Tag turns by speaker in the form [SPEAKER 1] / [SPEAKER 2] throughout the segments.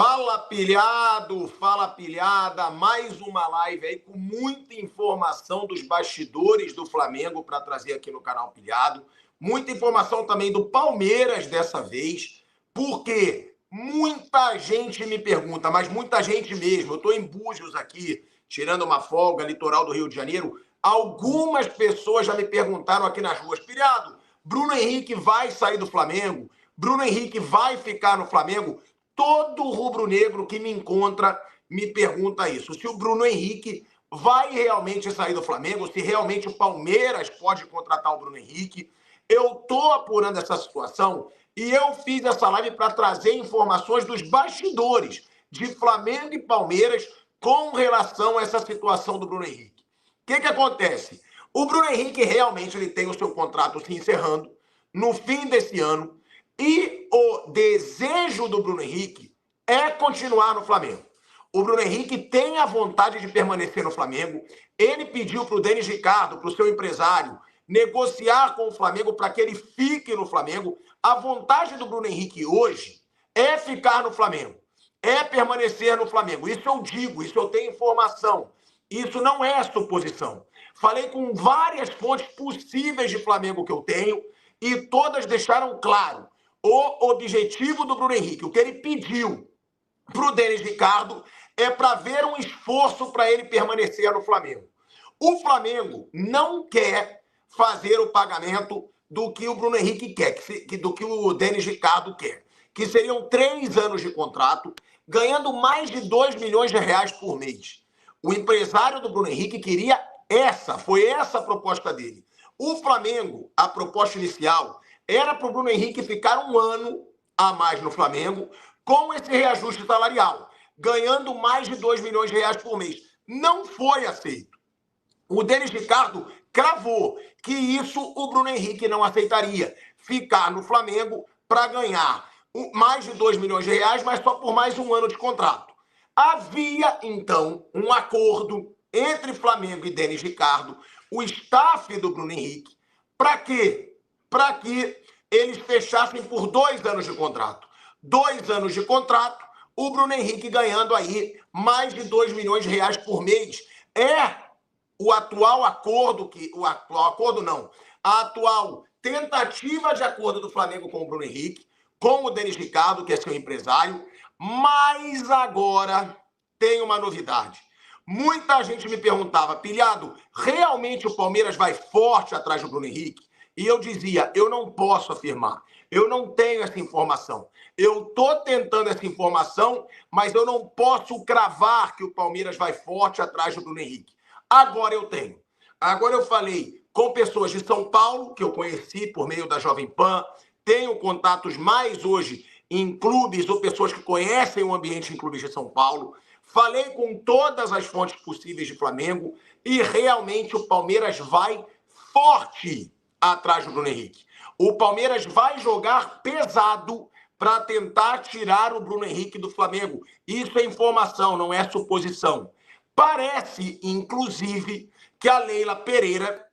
[SPEAKER 1] Fala pilhado, fala pilhada, mais uma live aí com muita informação dos bastidores do Flamengo para trazer aqui no canal Pilhado. Muita informação também do Palmeiras dessa vez, porque muita gente me pergunta, mas muita gente mesmo. Eu estou em Búzios aqui, tirando uma folga, litoral do Rio de Janeiro. Algumas pessoas já me perguntaram aqui nas ruas: Pilhado, Bruno Henrique vai sair do Flamengo? Bruno Henrique vai ficar no Flamengo? Todo rubro-negro que me encontra me pergunta isso. Se o Bruno Henrique vai realmente sair do Flamengo, se realmente o Palmeiras pode contratar o Bruno Henrique. Eu estou apurando essa situação e eu fiz essa live para trazer informações dos bastidores de Flamengo e Palmeiras com relação a essa situação do Bruno Henrique. O que acontece? O Bruno Henrique realmente ele tem o seu contrato se encerrando no fim desse ano. E o desejo do Bruno Henrique é continuar no Flamengo. O Bruno Henrique tem a vontade de permanecer no Flamengo. Ele pediu para o Denis Ricardo, para o seu empresário, negociar com o Flamengo para que ele fique no Flamengo. A vontade do Bruno Henrique hoje é ficar no Flamengo, é permanecer no Flamengo. Isso eu digo, isso eu tenho informação. Isso não é suposição. Falei com várias fontes possíveis de Flamengo que eu tenho e todas deixaram claro o objetivo do Bruno Henrique. O que ele pediu para o Denis Ricardo é para ver um esforço para ele permanecer no Flamengo. O Flamengo não quer fazer o pagamento do que o Bruno Henrique quer, do que o Denis Ricardo quer, que seriam 3 anos de contrato, ganhando mais de 2 milhões de reais por mês. O empresário do Bruno Henrique queria foi essa a proposta dele. O Flamengo, a proposta inicial era para o Bruno Henrique ficar 1 ano a mais no Flamengo com esse reajuste salarial, ganhando mais de 2 milhões de reais por mês. Não foi aceito. O Denis Ricardo cravou que isso o Bruno Henrique não aceitaria. Ficar no Flamengo para ganhar mais de 2 milhões de reais, mas só por mais 1 ano de contrato. Havia, então, um acordo entre Flamengo e Denis Ricardo, o staff do Bruno Henrique, para quê? Para que eles fechassem por 2 anos de contrato. 2 anos de contrato, o Bruno Henrique ganhando aí mais de 2 milhões de reais por mês. É o atual acordo, a atual tentativa de acordo do Flamengo com o Bruno Henrique, com o Denis Ricardo, que é seu empresário, mas agora tem uma novidade. Muita gente me perguntava: Pilhado, realmente o Palmeiras vai forte atrás do Bruno Henrique? E eu dizia: eu não posso afirmar, eu não tenho essa informação. Eu estou tentando essa informação, mas eu não posso cravar que o Palmeiras vai forte atrás do Bruno Henrique. Agora eu tenho. Agora eu falei com pessoas de São Paulo, que eu conheci por meio da Jovem Pan, tenho contatos mais hoje em clubes ou pessoas que conhecem o ambiente em clubes de São Paulo. Falei com todas as fontes possíveis de Flamengo e realmente o Palmeiras vai forte atrás do Bruno Henrique. O Palmeiras vai jogar pesado para tentar tirar o Bruno Henrique do Flamengo. Isso é informação, não é suposição. Parece, inclusive, que a Leila Pereira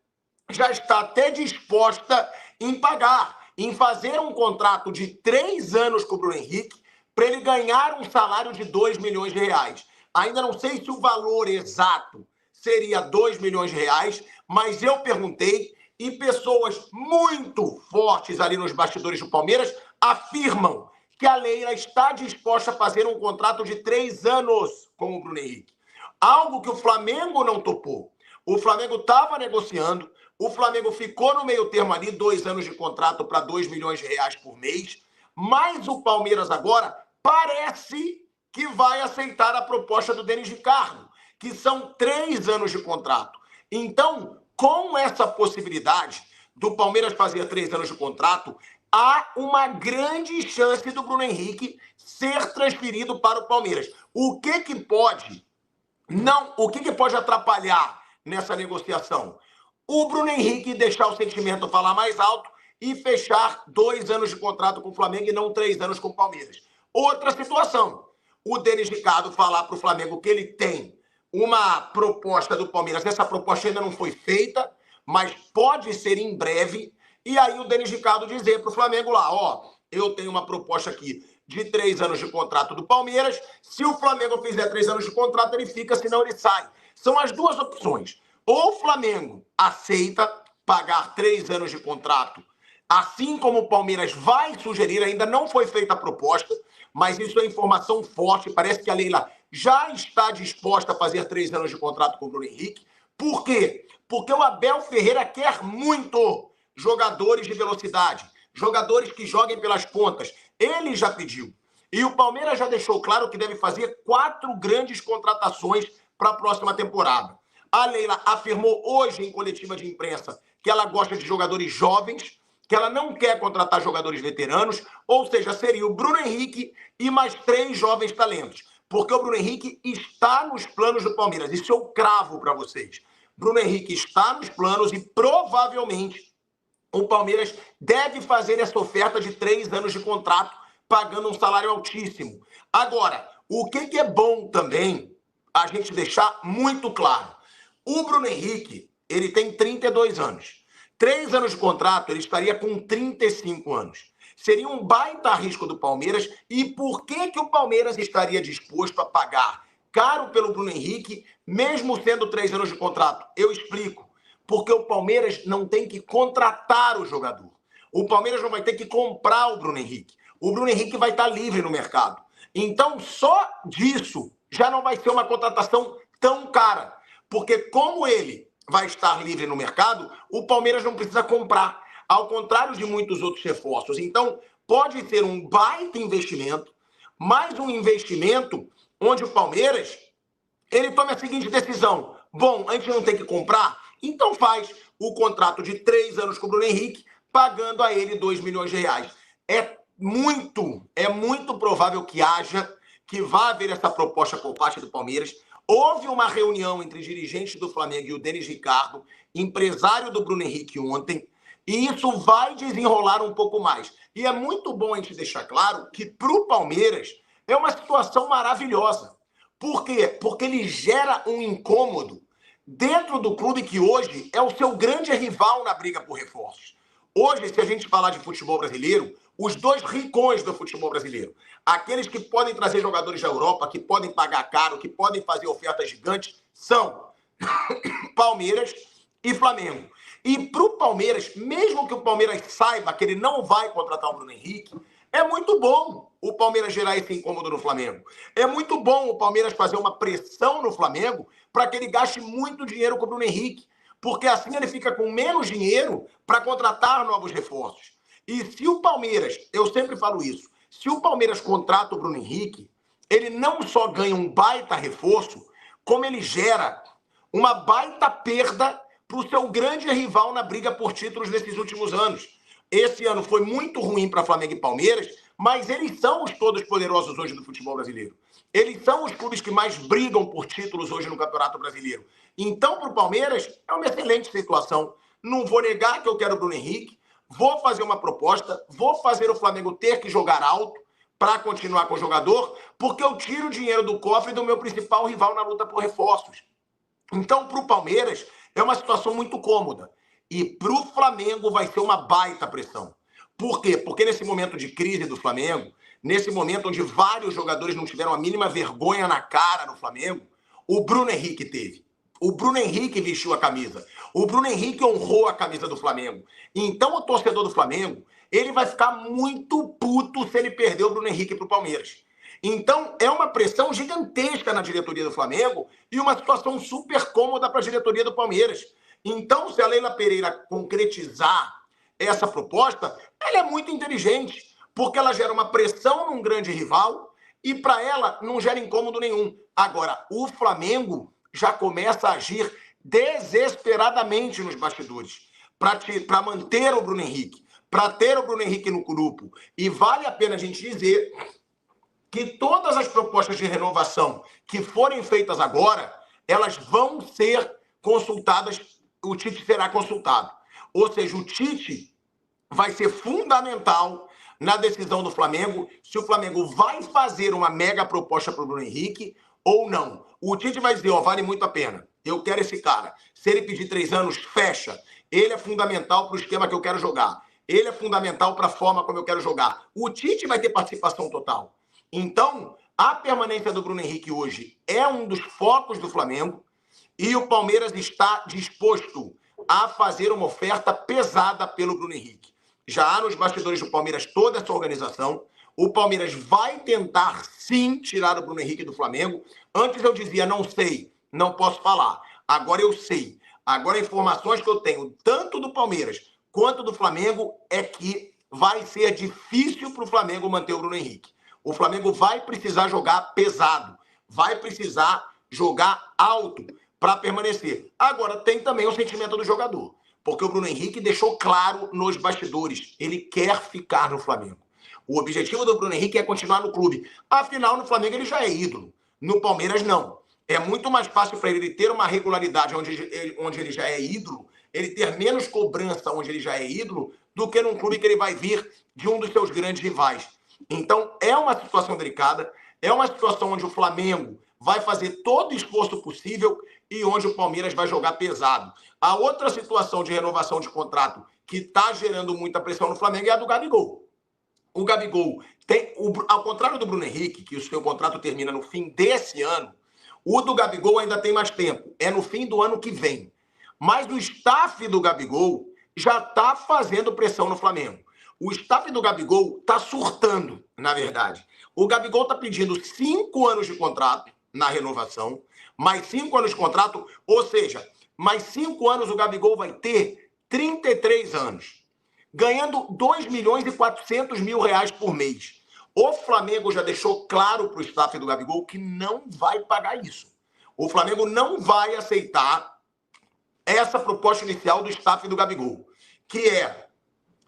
[SPEAKER 1] já está até disposta em pagar, em fazer um contrato de 3 anos com o Bruno Henrique para ele ganhar um salário de 2 milhões de reais. Ainda não sei se o valor exato seria 2 milhões de reais, mas eu perguntei e pessoas muito fortes ali nos bastidores do Palmeiras afirmam que a Leila está disposta a fazer um contrato de 3 anos com o Bruno Henrique. Algo que o Flamengo não topou. O Flamengo estava negociando, o Flamengo ficou no meio termo ali, 2 anos de contrato para 2 milhões de reais por mês, mas o Palmeiras agora parece que vai aceitar a proposta do Denis Ricardo, que são 3 anos de contrato. Então, com essa possibilidade do Palmeiras fazer 3 anos de contrato, há uma grande chance do Bruno Henrique ser transferido para o Palmeiras. O que pode atrapalhar nessa negociação? O Bruno Henrique deixar o sentimento falar mais alto e fechar 2 anos de contrato com o Flamengo e não 3 anos com o Palmeiras. Outra situação, o Denis Ricardo falar para o Flamengo que ele tem uma proposta do Palmeiras. Essa proposta ainda não foi feita, mas pode ser em breve. E aí o Denis Ricardo dizer para o Flamengo lá: ó, eu tenho uma proposta aqui de 3 anos de contrato do Palmeiras. Se o Flamengo fizer 3 anos de contrato, ele fica, senão ele sai. São as duas opções. Ou o Flamengo aceita pagar 3 anos de contrato, assim como o Palmeiras vai sugerir, ainda não foi feita a proposta, mas isso é informação forte, parece que a Leila já está disposta a fazer 3 anos de contrato com o Bruno Henrique. Por quê? Porque o Abel Ferreira quer muito jogadores de velocidade, jogadores que joguem pelas pontas. Ele já pediu. E o Palmeiras já deixou claro que deve fazer 4 grandes contratações para a próxima temporada. A Leila afirmou hoje em coletiva de imprensa que ela gosta de jogadores jovens, que ela não quer contratar jogadores veteranos, ou seja, seria o Bruno Henrique e mais 3 jovens talentos. Porque o Bruno Henrique está nos planos do Palmeiras. Isso eu cravo para vocês. Bruno Henrique está nos planos e provavelmente o Palmeiras deve fazer essa oferta de 3 anos de contrato, pagando um salário altíssimo. Agora, o que é bom também a gente deixar muito claro. O Bruno Henrique, ele tem 32 anos. 3 anos de contrato, ele estaria com 35 anos. Seria um baita risco do Palmeiras. E por que o Palmeiras estaria disposto a pagar caro pelo Bruno Henrique, mesmo sendo 3 anos de contrato? Eu explico. Porque o Palmeiras não tem que contratar o jogador. O Palmeiras não vai ter que comprar o Bruno Henrique. O Bruno Henrique vai estar livre no mercado. Então, só disso já não vai ser uma contratação tão cara. Porque como ele vai estar livre no mercado, o Palmeiras não precisa comprar. Ao contrário de muitos outros reforços. Então, pode ser um baita investimento, mais um investimento onde o Palmeiras ele tome a seguinte decisão. Bom, a gente não tem que comprar, então faz o contrato de 3 anos com o Bruno Henrique, pagando a ele 2 milhões de reais. É muito provável que vá haver essa proposta por parte do Palmeiras. Houve uma reunião entre dirigentes do Flamengo e o Denis Ricardo, empresário do Bruno Henrique, ontem, e isso vai desenrolar um pouco mais. E é muito bom a gente deixar claro que para o Palmeiras é uma situação maravilhosa. Por quê? Porque ele gera um incômodo dentro do clube que hoje é o seu grande rival na briga por reforços. Hoje, se a gente falar de futebol brasileiro, os 2 ricões do futebol brasileiro, aqueles que podem trazer jogadores da Europa, que podem pagar caro, que podem fazer ofertas gigantes, são Palmeiras e Flamengo. E para o Palmeiras, mesmo que o Palmeiras saiba que ele não vai contratar o Bruno Henrique, é muito bom o Palmeiras gerar esse incômodo no Flamengo. É muito bom o Palmeiras fazer uma pressão no Flamengo para que ele gaste muito dinheiro com o Bruno Henrique, porque assim ele fica com menos dinheiro para contratar novos reforços. E se o Palmeiras, eu sempre falo isso, se o Palmeiras contrata o Bruno Henrique, ele não só ganha um baita reforço, como ele gera uma baita perda para o seu grande rival na briga por títulos nesses últimos anos. Esse ano foi muito ruim para Flamengo e Palmeiras, mas eles são os todos poderosos hoje do futebol brasileiro. Eles são os clubes que mais brigam por títulos hoje no Campeonato Brasileiro. Então, para o Palmeiras, é uma excelente situação. Não vou negar que eu quero o Bruno Henrique, vou fazer uma proposta, vou fazer o Flamengo ter que jogar alto para continuar com o jogador, porque eu tiro o dinheiro do cofre do meu principal rival na luta por reforços. Então, para o Palmeiras, é uma situação muito cômoda. E para o Flamengo vai ser uma baita pressão. Por quê? Porque nesse momento de crise do Flamengo, nesse momento onde vários jogadores não tiveram a mínima vergonha na cara no Flamengo, o Bruno Henrique teve. O Bruno Henrique vestiu a camisa. O Bruno Henrique honrou a camisa do Flamengo. Então o torcedor do Flamengo, ele vai ficar muito puto se ele perder o Bruno Henrique para o Palmeiras. Então é uma pressão gigantesca na diretoria do Flamengo e uma situação super cômoda para a diretoria do Palmeiras. Então, se a Leila Pereira concretizar essa proposta, ela é muito inteligente, porque ela gera uma pressão num grande rival e para ela não gera incômodo nenhum. Agora, o Flamengo já começa a agir desesperadamente nos bastidores para manter o Bruno Henrique, para ter o Bruno Henrique no grupo. E vale a pena a gente dizer que todas as propostas de renovação que forem feitas agora, elas vão ser consultadas, o Tite será consultado. Ou seja, o Tite vai ser fundamental na decisão do Flamengo, se o Flamengo vai fazer uma mega proposta para o Bruno Henrique ou não. O Tite vai dizer, vale muito a pena, eu quero esse cara. Se ele pedir 3 anos, fecha. Ele é fundamental para o esquema que eu quero jogar. ele é fundamental para a forma como eu quero jogar. O Tite vai ter participação total. Então, a permanência do Bruno Henrique hoje é um dos focos do Flamengo e o Palmeiras está disposto a fazer uma oferta pesada pelo Bruno Henrique. Já há nos bastidores do Palmeiras toda essa organização. O Palmeiras vai tentar, sim, tirar o Bruno Henrique do Flamengo. Antes eu dizia, não sei, não posso falar. Agora eu sei. Agora, informações que eu tenho, tanto do Palmeiras quanto do Flamengo, é que vai ser difícil para o Flamengo manter o Bruno Henrique. O Flamengo vai precisar jogar pesado, vai precisar jogar alto para permanecer. Agora, tem também o sentimento do jogador, porque o Bruno Henrique deixou claro nos bastidores, ele quer ficar no Flamengo. O objetivo do Bruno Henrique é continuar no clube. Afinal, no Flamengo ele já é ídolo. No Palmeiras, não. É muito mais fácil para ele ter uma regularidade onde ele já é ídolo, ele ter menos cobrança onde ele já é ídolo, do que num clube que ele vai vir de um dos seus grandes rivais. Então, é uma situação delicada, é uma situação onde o Flamengo vai fazer todo o esforço possível e onde o Palmeiras vai jogar pesado. A outra situação de renovação de contrato que está gerando muita pressão no Flamengo é a do Gabigol. O Gabigol tem, ao contrário do Bruno Henrique, que o seu contrato termina no fim desse ano, o do Gabigol ainda tem mais tempo, é no fim do ano que vem. Mas o staff do Gabigol já está fazendo pressão no Flamengo. O staff do Gabigol está surtando, na verdade. O Gabigol está pedindo 5 anos de contrato na renovação, mais 5 anos de contrato, ou seja, mais 5 anos o Gabigol vai ter 33 anos, ganhando 2 milhões e 400 mil reais por mês. O Flamengo já deixou claro para o staff do Gabigol que não vai pagar isso. O Flamengo não vai aceitar essa proposta inicial do staff do Gabigol, que é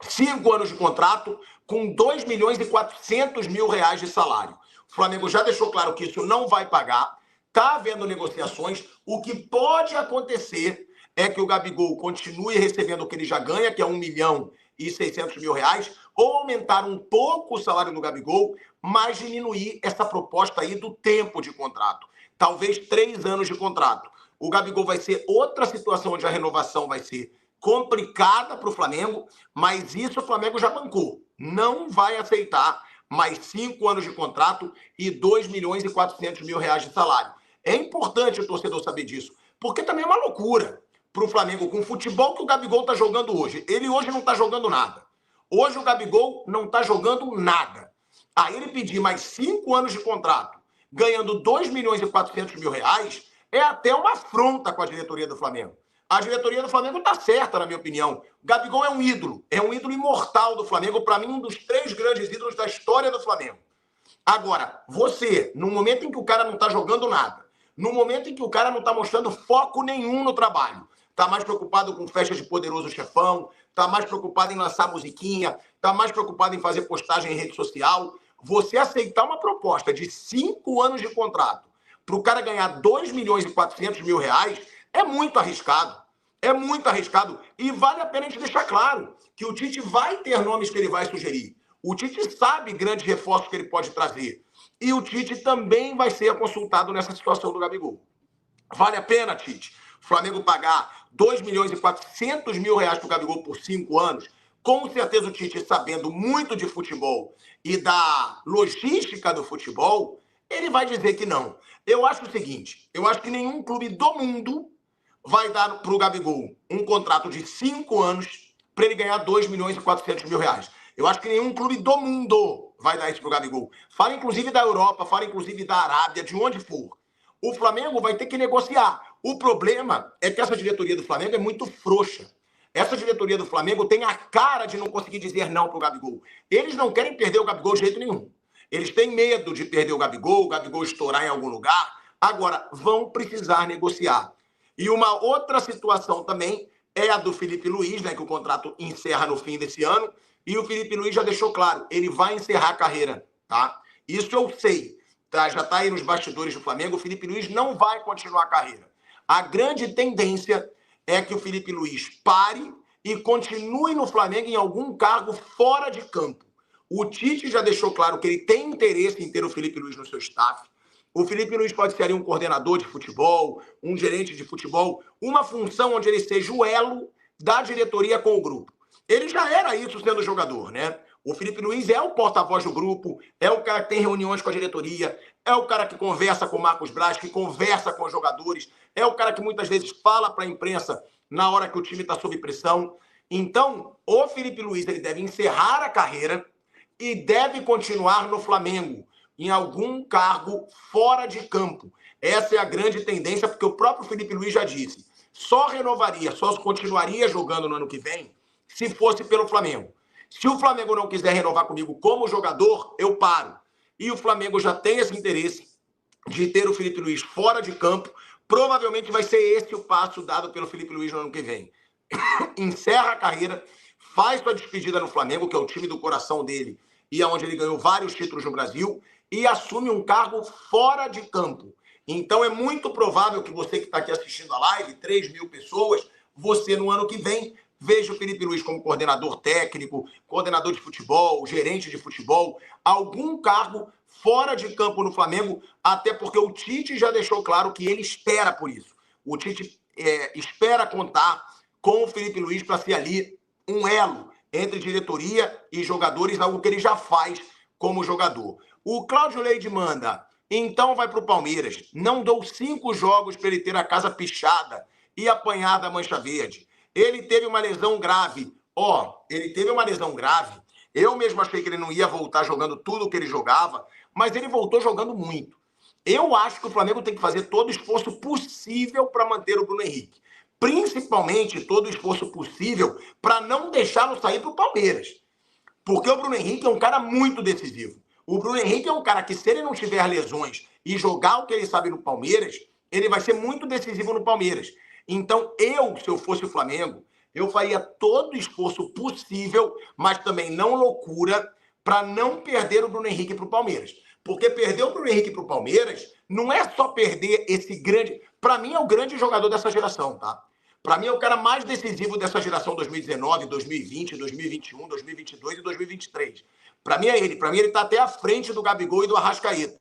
[SPEAKER 1] 5 anos de contrato com 2 milhões e 400 mil reais de salário. O Flamengo já deixou claro que isso não vai pagar, está havendo negociações. O que pode acontecer é que o Gabigol continue recebendo o que ele já ganha, que é 1 milhão e 600 mil reais, ou aumentar um pouco o salário do Gabigol, mas diminuir essa proposta aí do tempo de contrato. Talvez 3 anos de contrato. O Gabigol vai ser outra situação onde a renovação vai ser complicada para o Flamengo, mas isso o Flamengo já bancou. Não vai aceitar mais 5 anos de contrato e 2 milhões e 400 mil reais de salário. É importante o torcedor saber disso, porque também é uma loucura para o Flamengo com o futebol que o Gabigol está jogando hoje. Ele hoje não está jogando nada. Hoje o Gabigol não está jogando nada. Aí ele pedir mais 5 anos de contrato, ganhando 2 milhões e 400 mil reais, é até uma afronta com a diretoria do Flamengo. A diretoria do Flamengo está certa, na minha opinião. O Gabigol é um ídolo imortal do Flamengo, para mim, um dos 3 grandes ídolos da história do Flamengo. Agora, você, no momento em que o cara não está jogando nada, no momento em que o cara não está mostrando foco nenhum no trabalho, está mais preocupado com festa de Poderoso Chefão, está mais preocupado em lançar musiquinha, está mais preocupado em fazer postagem em rede social, você aceitar uma proposta de 5 anos de contrato para o cara ganhar 2 milhões e 400 mil reais é muito arriscado. É muito arriscado. E vale a pena a gente deixar claro que o Tite vai ter nomes que ele vai sugerir. O Tite sabe grandes reforços que ele pode trazer. E o Tite também vai ser consultado nessa situação do Gabigol. Vale a pena, Tite, o Flamengo pagar 2 milhões e 400 mil reais para o Gabigol por 5 anos? Com certeza o Tite, sabendo muito de futebol e da logística do futebol, ele vai dizer que não. Eu acho o seguinte, eu acho que nenhum clube do mundo vai dar para o Gabigol um contrato de 5 anos para ele ganhar 2 milhões e 400 mil reais. Eu acho que nenhum clube do mundo vai dar isso para o Gabigol. Fala inclusive da Europa, fala inclusive da Arábia, de onde for. O Flamengo vai ter que negociar. O problema é que essa diretoria do Flamengo é muito frouxa. Essa diretoria do Flamengo tem a cara de não conseguir dizer não para o Gabigol. Eles não querem perder o Gabigol de jeito nenhum. Eles têm medo de perder o Gabigol estourar em algum lugar. Agora, vão precisar negociar. E uma outra situação também é a do Felipe Luiz, né, que o contrato encerra no fim desse ano. E o Felipe Luiz já deixou claro, ele vai encerrar a carreira, tá? Isso eu sei, tá? Já está aí nos bastidores do Flamengo, o Felipe Luiz não vai continuar a carreira. A grande tendência é que o Felipe Luiz pare e continue no Flamengo em algum cargo fora de campo. O Tite já deixou claro que ele tem interesse em ter o Felipe Luiz no seu staff. O Felipe Luiz pode ser ali um coordenador de futebol, um gerente de futebol, uma função onde ele seja o elo da diretoria com o grupo. Ele já era isso sendo jogador, né? O Felipe Luiz é o porta-voz do grupo, é o cara que tem reuniões com a diretoria, é o cara que conversa com o Marcos Braz, que conversa com os jogadores, é o cara que muitas vezes fala para a imprensa na hora que o time está sob pressão. Então, o Felipe Luiz ele deve encerrar a carreira e deve continuar no Flamengo, em algum cargo fora de campo. Essa é a grande tendência, porque o próprio Felipe Luiz já disse, só renovaria, só continuaria jogando no ano que vem se fosse pelo Flamengo. Se o Flamengo não quiser renovar comigo como jogador, eu paro. E o Flamengo já tem esse interesse de ter o Felipe Luiz fora de campo. Provavelmente vai ser esse o passo dado pelo Felipe Luiz no ano que vem. Encerra a carreira, faz sua despedida no Flamengo, que é o time do coração dele, e é onde ele ganhou vários títulos no Brasil, e assume um cargo fora de campo. Então é muito provável que você que está aqui assistindo a live, 3.000 pessoas, você no ano que vem veja o Felipe Luiz como coordenador técnico, coordenador de futebol, gerente de futebol, algum cargo fora de campo no Flamengo, até porque o Tite já deixou claro que ele espera por isso. O Tite espera contar com o Felipe Luiz para ser ali um elo entre diretoria e jogadores, algo que ele já faz como jogador. O Cláudio Leite manda, então vai para o Palmeiras. Não dou 5 jogos para ele ter a casa pichada e apanhar da Mancha Verde. Ele teve uma lesão grave. Ele teve uma lesão grave. Eu mesmo achei que ele não ia voltar jogando tudo o que ele jogava, mas ele voltou jogando muito. Eu acho que o Flamengo tem que fazer todo o esforço possível para manter o Bruno Henrique. Principalmente todo o esforço possível para não deixá-lo sair para o Palmeiras. Porque o Bruno Henrique é um cara muito decisivo. O Bruno Henrique é um cara que, se ele não tiver lesões e jogar o que ele sabe no Palmeiras, ele vai ser muito decisivo no Palmeiras. Então, se eu fosse o Flamengo, eu faria todo o esforço possível, mas também não loucura, para não perder o Bruno Henrique para o Palmeiras. Porque perder o Bruno Henrique para o Palmeiras não é só perder esse grande... Para mim, é o grande jogador dessa geração, tá? Para mim, é o cara mais decisivo dessa geração 2019, 2020, 2021, 2022 e 2023. Para mim, é ele. Para mim, ele está até à frente do Gabigol e do Arrascaeta.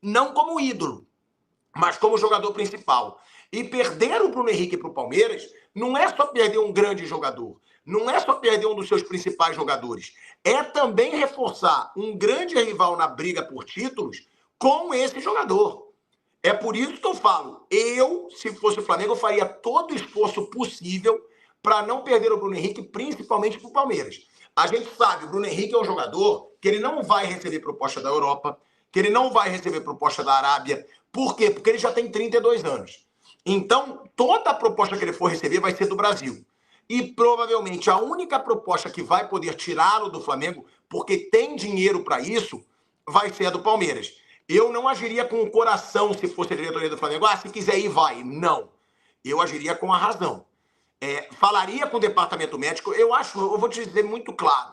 [SPEAKER 1] Não como ídolo, mas como jogador principal. E perder o Bruno Henrique para o Palmeiras não é só perder um grande jogador, não é só perder um dos seus principais jogadores, é também reforçar um grande rival na briga por títulos com esse jogador. É por isso que eu falo, se fosse o Flamengo, eu faria todo o esforço possível para não perder o Bruno Henrique, principalmente para o Palmeiras. A gente sabe, o Bruno Henrique é um jogador que ele não vai receber proposta da Europa, que ele não vai receber proposta da Arábia. Por quê? Porque ele já tem 32 anos. Então, toda a proposta que ele for receber vai ser do Brasil. E provavelmente a única proposta que vai poder tirá-lo do Flamengo, porque tem dinheiro para isso, vai ser a do Palmeiras. Eu não agiria com o coração se fosse a diretoria do Flamengo. Se quiser ir, vai. Não. Eu agiria com a razão. Falaria com o departamento médico. Eu vou te dizer muito claro.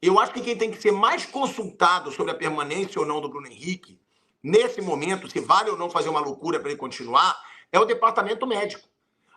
[SPEAKER 1] Eu acho que quem tem que ser mais consultado sobre a permanência ou não do Bruno Henrique, nesse momento, se vale ou não fazer uma loucura para ele continuar, é o departamento médico.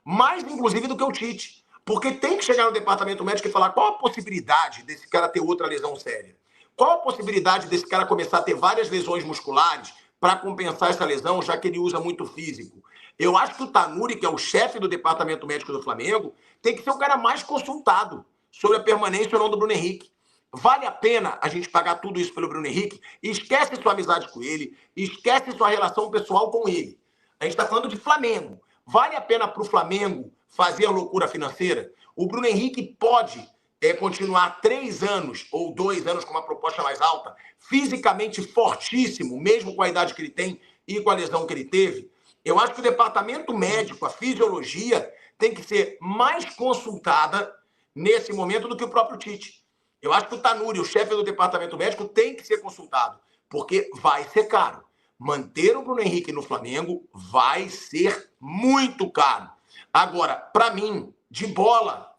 [SPEAKER 1] Mais, inclusive, do que o Tite. Porque tem que chegar no departamento médico e falar qual a possibilidade desse cara ter outra lesão séria. Qual a possibilidade desse cara começar a ter várias lesões musculares para compensar essa lesão, já que ele usa muito físico. Eu acho que o Tanuri, que é o chefe do departamento médico do Flamengo, tem que ser o cara mais consultado sobre a permanência ou não do Bruno Henrique. Vale a pena a gente pagar tudo isso pelo Bruno Henrique? Esquece sua amizade com ele, esquece sua relação pessoal com ele. A gente está falando de Flamengo. Vale a pena para o Flamengo fazer a loucura financeira? O Bruno Henrique pode continuar 3 anos ou 2 anos com uma proposta mais alta, fisicamente fortíssimo, mesmo com a idade que ele tem e com a lesão que ele teve. Eu acho que o departamento médico, a fisiologia, tem que ser mais consultada nesse momento do que o próprio Tite. Eu acho que o Tanuri, o chefe do departamento médico, tem que ser consultado, porque vai ser caro. Manter o Bruno Henrique no Flamengo vai ser muito caro. Agora, para mim, de bola,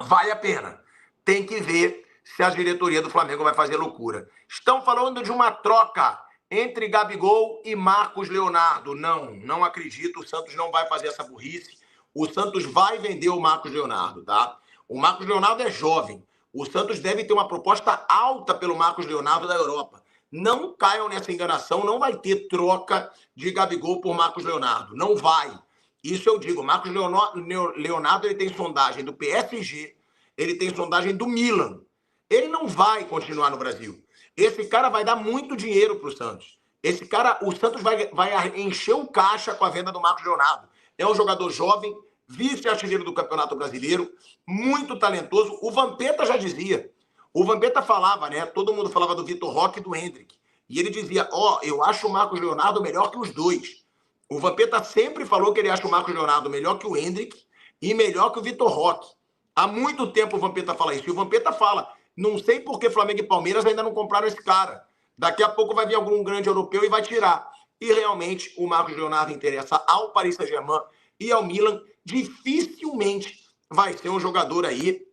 [SPEAKER 1] vale a pena. Tem que ver se a diretoria do Flamengo vai fazer loucura. Estão falando de uma troca entre Gabigol e Marcos Leonardo. Não acredito. O Santos não vai fazer essa burrice. O Santos vai vender o Marcos Leonardo, tá? O Marcos Leonardo é jovem. O Santos deve ter uma proposta alta pelo Marcos Leonardo da Europa. Não caiam nessa enganação. Não vai ter troca de Gabigol por Marcos Leonardo. Não vai. Isso eu digo. Marcos Leonardo ele tem sondagem do PSG, ele tem sondagem do Milan. Ele não vai continuar no Brasil. Esse cara vai dar muito dinheiro para o Santos. Esse cara, o Santos vai encher o caixa com a venda do Marcos Leonardo. É um jogador jovem, vice-artilheiro do Campeonato Brasileiro, muito talentoso. O Vampeta já dizia. O Vampeta falava, né? Todo mundo falava do Vitor Roque e do Hendrick. E ele dizia, eu acho o Marcos Leonardo melhor que os dois. O Vampeta sempre falou que ele acha o Marcos Leonardo melhor que o Hendrick e melhor que o Vitor Roque. Há muito tempo o Vampeta fala isso. E o Vampeta fala, não sei por que Flamengo e Palmeiras ainda não compraram esse cara. Daqui a pouco vai vir algum grande europeu e vai tirar. E realmente o Marcos Leonardo interessa ao Paris Saint-Germain e ao Milan. Dificilmente vai ser um jogador aí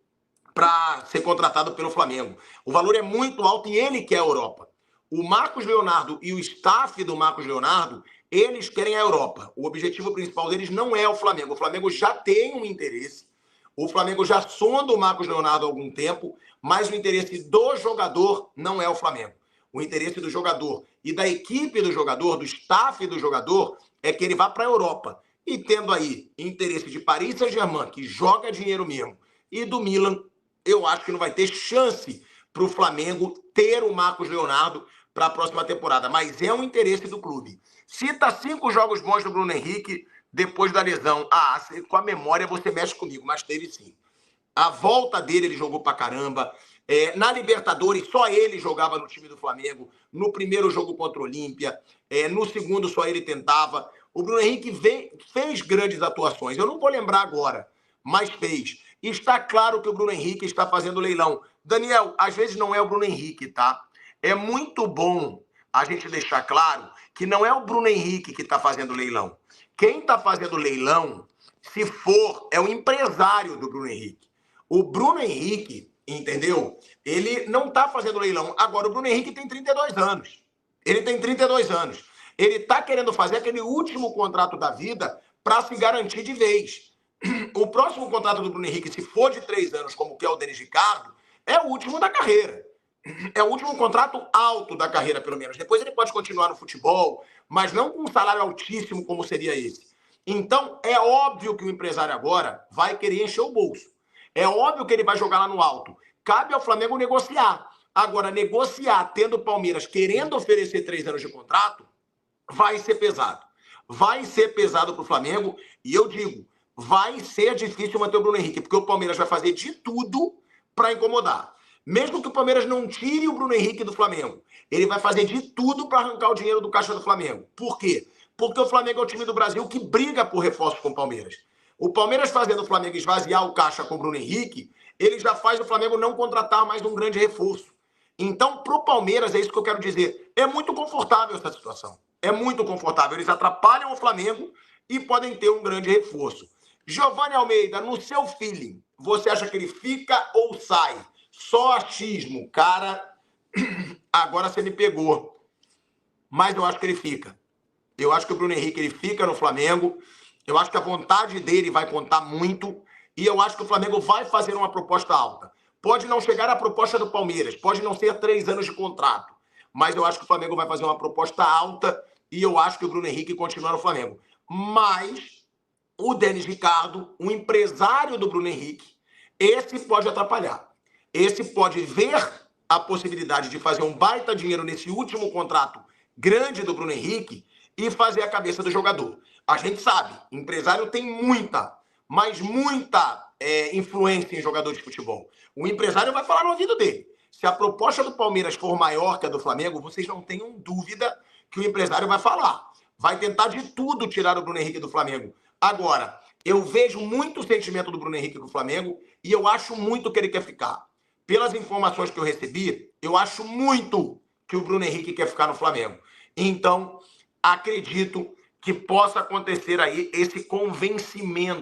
[SPEAKER 1] para ser contratado pelo Flamengo. O valor é muito alto e ele quer a Europa. O Marcos Leonardo e o staff do Marcos Leonardo, eles querem a Europa. O objetivo principal deles não é o Flamengo. O Flamengo já tem um interesse. O Flamengo já sonda o Marcos Leonardo há algum tempo, mas o interesse do jogador não é o Flamengo. O interesse do jogador e da equipe do jogador, do staff do jogador, é que ele vá para a Europa. E tendo aí interesse de Paris Saint-Germain, que joga dinheiro mesmo, e do Milan, eu acho que não vai ter chance para o Flamengo ter o Marcos Leonardo para a próxima temporada. Mas é um interesse do clube. Cita 5 jogos bons do Bruno Henrique depois da lesão. Com a memória você mexe comigo, mas teve sim. A volta dele, ele jogou pra caramba. Na Libertadores, só ele jogava no time do Flamengo. No primeiro jogo contra o Olímpia. No segundo, só ele tentava. O Bruno Henrique fez grandes atuações. Eu não vou lembrar agora, mas fez. E está claro que o Bruno Henrique está fazendo leilão. Daniel, às vezes não é o Bruno Henrique, tá? É muito bom a gente deixar claro que não é o Bruno Henrique que está fazendo leilão. Quem está fazendo leilão, se for, é o empresário do Bruno Henrique. O Bruno Henrique, entendeu? Ele não está fazendo leilão. Agora, o Bruno Henrique tem 32 anos. Ele tem 32 anos. Ele está querendo fazer aquele último contrato da vida para se garantir de vez. O próximo contrato do Bruno Henrique, se for de 3 anos, como que é o Denis Ricardo, é o último da carreira. É o último contrato alto da carreira, pelo menos. Depois ele pode continuar no futebol, mas não com um salário altíssimo como seria esse. Então, é óbvio que o empresário agora vai querer encher o bolso. É óbvio que ele vai jogar lá no alto. Cabe ao Flamengo negociar. Agora, negociar tendo o Palmeiras querendo oferecer 3 anos de contrato, vai ser pesado. Vai ser pesado para o Flamengo. E eu digo, vai ser difícil manter o Bruno Henrique, porque o Palmeiras vai fazer de tudo para incomodar. Mesmo que o Palmeiras não tire o Bruno Henrique do Flamengo, ele vai fazer de tudo para arrancar o dinheiro do caixa do Flamengo. Por quê? Porque o Flamengo é o time do Brasil que briga por reforços com o Palmeiras. O Palmeiras fazendo o Flamengo esvaziar o caixa com o Bruno Henrique, ele já faz o Flamengo não contratar mais um grande reforço. Então, para o Palmeiras, é isso que eu quero dizer, é muito confortável essa situação. É muito confortável. Eles atrapalham o Flamengo e podem ter um grande reforço. Giovanni Almeida, no seu feeling, você acha que ele fica ou sai? Só achismo, cara, agora você me pegou. Mas eu acho que ele fica. Eu acho que o Bruno Henrique ele fica no Flamengo. Eu acho que a vontade dele vai contar muito. E eu acho que o Flamengo vai fazer uma proposta alta. Pode não chegar à proposta do Palmeiras. Pode não ser 3 anos de contrato. Mas eu acho que o Flamengo vai fazer uma proposta alta. E eu acho que o Bruno Henrique continua no Flamengo. Mas o Denis Ricardo, o empresário do Bruno Henrique, esse pode atrapalhar. Esse pode ver a possibilidade de fazer um baita dinheiro nesse último contrato grande do Bruno Henrique e fazer a cabeça do jogador. A gente sabe, empresário tem muita, mas muita influência em jogador de futebol. O empresário vai falar no ouvido dele. Se a proposta do Palmeiras for maior que a do Flamengo, vocês não tenham dúvida que o empresário vai falar. Vai tentar de tudo tirar o Bruno Henrique do Flamengo. Agora, eu vejo muito sentimento do Bruno Henrique com o Flamengo e eu acho muito que ele quer ficar. Pelas informações que eu recebi, eu acho muito que o Bruno Henrique quer ficar no Flamengo. Então, acredito que possa acontecer aí esse convencimento